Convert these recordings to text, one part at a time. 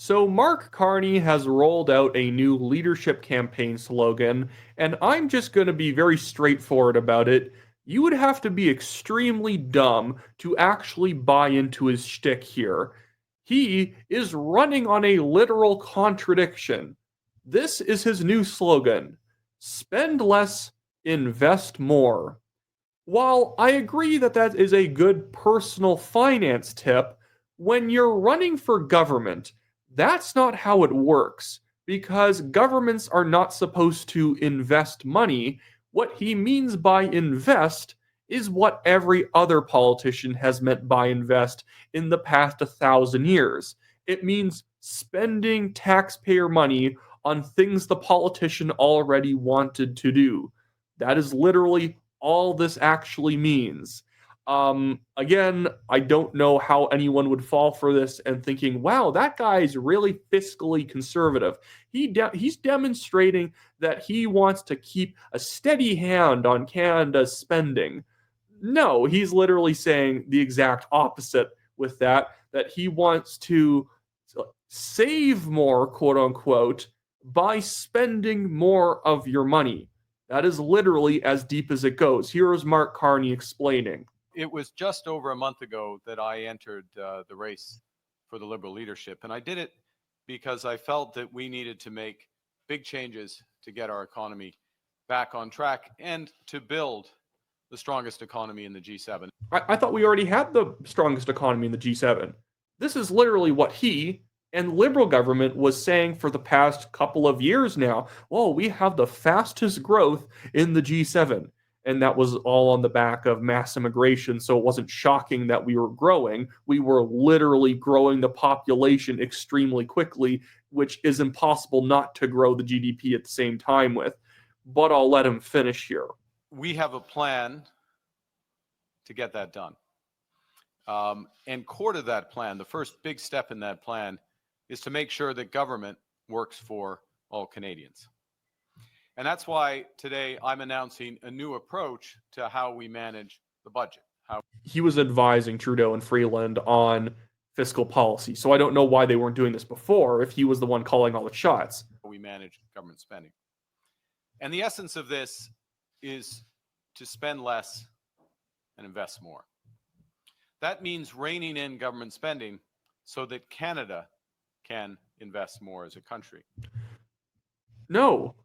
So, Mark Carney has rolled out a new leadership campaign slogan, and I'm just going to be very straightforward about it. You would have to be extremely dumb to actually buy into his shtick here. He is running on a literal contradiction. This is his new slogan: spend less, invest more. While I agree that that is a good personal finance tip, when you're running for government, that's not how it works because governments are not supposed to invest money. What he means by invest is what every other politician has meant by invest in the past 1,000 years. It means spending taxpayer money on things the politician already wanted to do. That is literally all this actually means. Again, I don't know how anyone would fall for this and thinking, wow, that guy is really fiscally conservative. He's demonstrating that he wants to keep a steady hand on Canada's spending. No, he's literally saying the exact opposite with that, that he wants to save more, quote unquote, by spending more of your money. That is literally as deep as it goes. Here is Mark Carney explaining. It was just over a month ago that I entered the race for the Liberal leadership, and I did it because I felt that we needed to make big changes to get our economy back on track and to build the strongest economy in the G7. I thought we already had the strongest economy in the G7. This is literally what he and Liberal government was saying for the past couple of years now. Oh, we have the fastest growth in the G7. And that was all on the back of mass immigration. So it wasn't shocking that we were growing. We were literally growing the population extremely quickly, which is impossible not to grow the GDP at the same time with. But I'll let him finish here. We have a plan to get that done. And core to that plan, the first big step in that plan is to make sure that government works for all Canadians. And that's why today I'm announcing a new approach to how we manage the budget. He was advising Trudeau and Freeland on fiscal policy. So I don't know why they weren't doing this before if he was the one calling all the shots. We manage government spending. And the essence of this is to spend less and invest more. That means reining in government spending so that Canada can invest more as a country. No,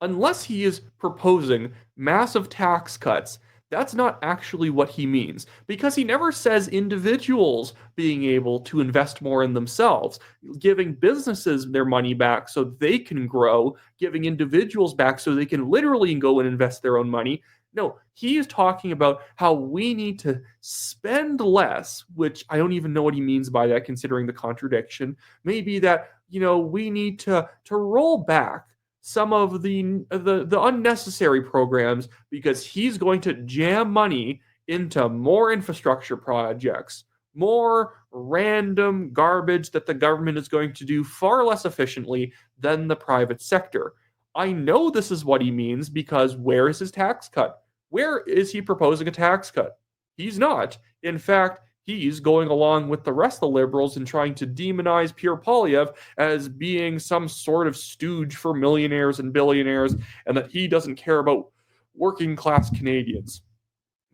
unless he is proposing massive tax cuts, that's not actually what he means, because he never says individuals being able to invest more in themselves, giving businesses their money back so they can grow, giving individuals back so they can literally go and invest their own money. No, he is talking about how we need to spend less, which I don't even know what he means by that, considering the contradiction. Maybe that, we need to roll back some of the unnecessary programs because he's going to jam money into more infrastructure projects, more random garbage that the government is going to do far less efficiently than the private sector. I know this is what he means because where is his tax cut? Where is he proposing a tax cut? He's not. In fact, he's going along with the rest of the Liberals and trying to demonize Pierre Poilievre as being some sort of stooge for millionaires and billionaires and that he doesn't care about working class Canadians.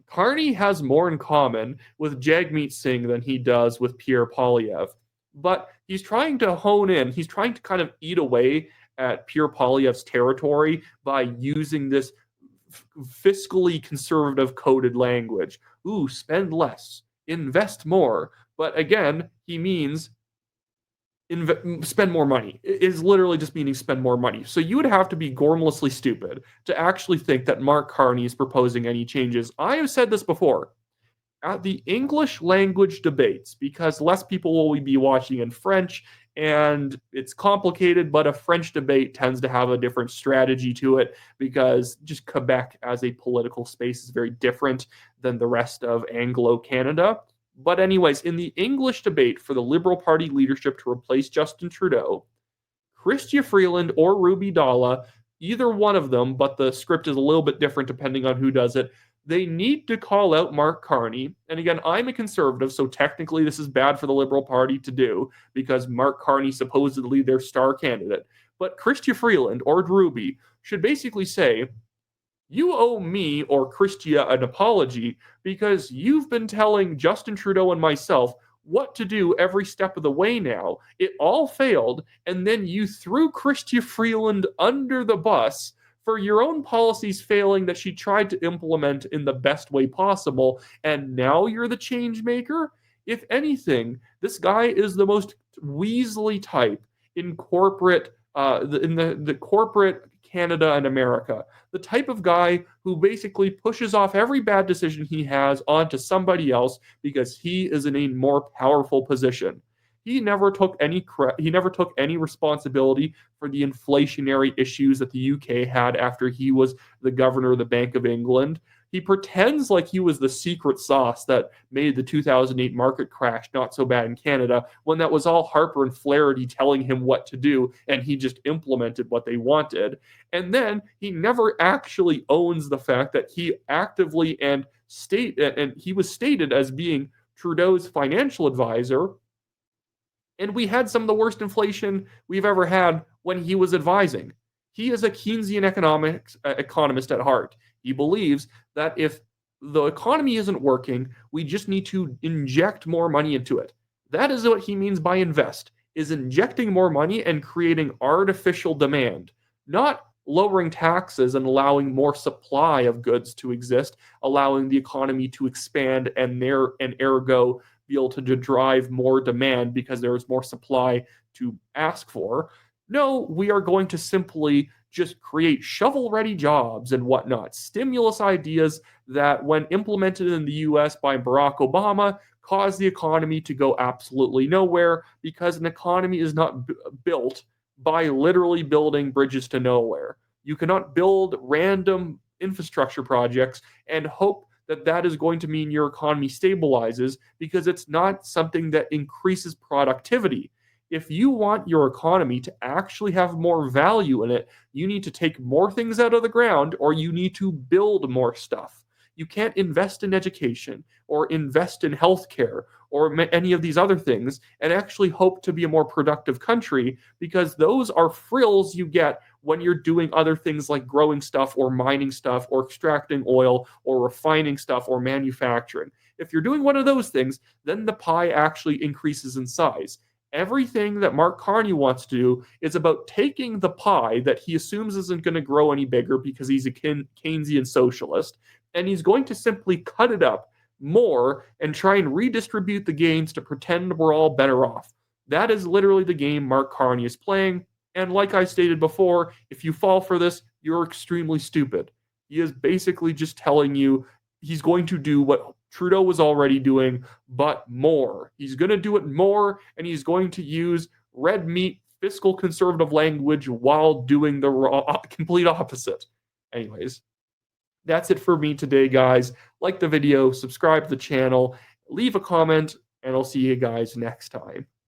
Carney has more in common with Jagmeet Singh than he does with Pierre Poilievre. But he's trying to hone in, he's trying to kind of eat away at Pierre Poilievre's territory by using this fiscally conservative coded language. Ooh, spend less, invest more. But again, he means spend more money. It is literally just meaning spend more money. So you would have to be gormlessly stupid to actually think that Mark Carney is proposing any changes. I have said this before. At the English language debates, because less people will be watching in French, and it's complicated, but a French debate tends to have a different strategy to it because just Quebec as a political space is very different than the rest of Anglo-Canada. But anyways, in the English debate for the Liberal Party leadership to replace Justin Trudeau, Chrystia Freeland or Ruby Dalla, either one of them, but the script is a little bit different depending on who does it, They need to call out Mark Carney. And again, I'm a conservative, so technically this is bad for the Liberal Party to do because Mark Carney supposedly their star candidate. But Chrystia Freeland or Ruby should basically say, you owe me or Chrystia an apology because you've been telling Justin Trudeau and myself what to do every step of the way now. It all failed, and then you threw Chrystia Freeland under the bus for your own policies failing that she tried to implement in the best way possible, and now you're the change maker? If anything, this guy is the most Weasley type in corporate in the corporate Canada and America. The type of guy who basically pushes off every bad decision he has onto somebody else because he is in a more powerful position. He never took any responsibility for the inflationary issues that the UK had after he was the governor of the Bank of England. He pretends like he was the secret sauce that made the 2008 market crash not so bad in Canada, when that was all Harper and Flaherty telling him what to do, and he just implemented what they wanted. And then he never actually owns the fact that he actively and he was stated as being Trudeau's financial advisor, and we had some of the worst inflation we've ever had when he was advising. He is a Keynesian economist at heart. He believes that if the economy isn't working, we just need to inject more money into it. That is what he means by invest, is injecting more money and creating artificial demand, not lowering taxes and allowing more supply of goods to exist, allowing the economy to expand and ergo be able to drive more demand because there is more supply to ask for. No, we are going to simply just create shovel-ready jobs and whatnot, stimulus ideas that, when implemented in the US by Barack Obama, cause the economy to go absolutely nowhere, because an economy is not built by literally building bridges to nowhere. You cannot build random infrastructure projects and hope that that is going to mean your economy stabilizes, because it's not something that increases productivity. If you want your economy to actually have more value in it, you need to take more things out of the ground, or you need to build more stuff. You can't invest in education or invest in healthcare or any of these other things and actually hope to be a more productive country, because those are frills you get when you're doing other things like growing stuff or mining stuff or extracting oil or refining stuff or manufacturing. If you're doing one of those things, then the pie actually increases in size. Everything that Mark Carney wants to do is about taking the pie that he assumes isn't going to grow any bigger because he's a Keynesian socialist, and he's going to simply cut it up more and try and redistribute the gains to pretend we're all better off. That is literally the game Mark Carney is playing, and like I stated before, if you fall for this, you're extremely stupid. He is basically just telling you he's going to do what Trudeau was already doing, but more. He's going to do it more, and he's going to use red meat, fiscal conservative language while doing the complete opposite. Anyways, that's it for me today, guys. Like the video, subscribe to the channel, leave a comment, and I'll see you guys next time.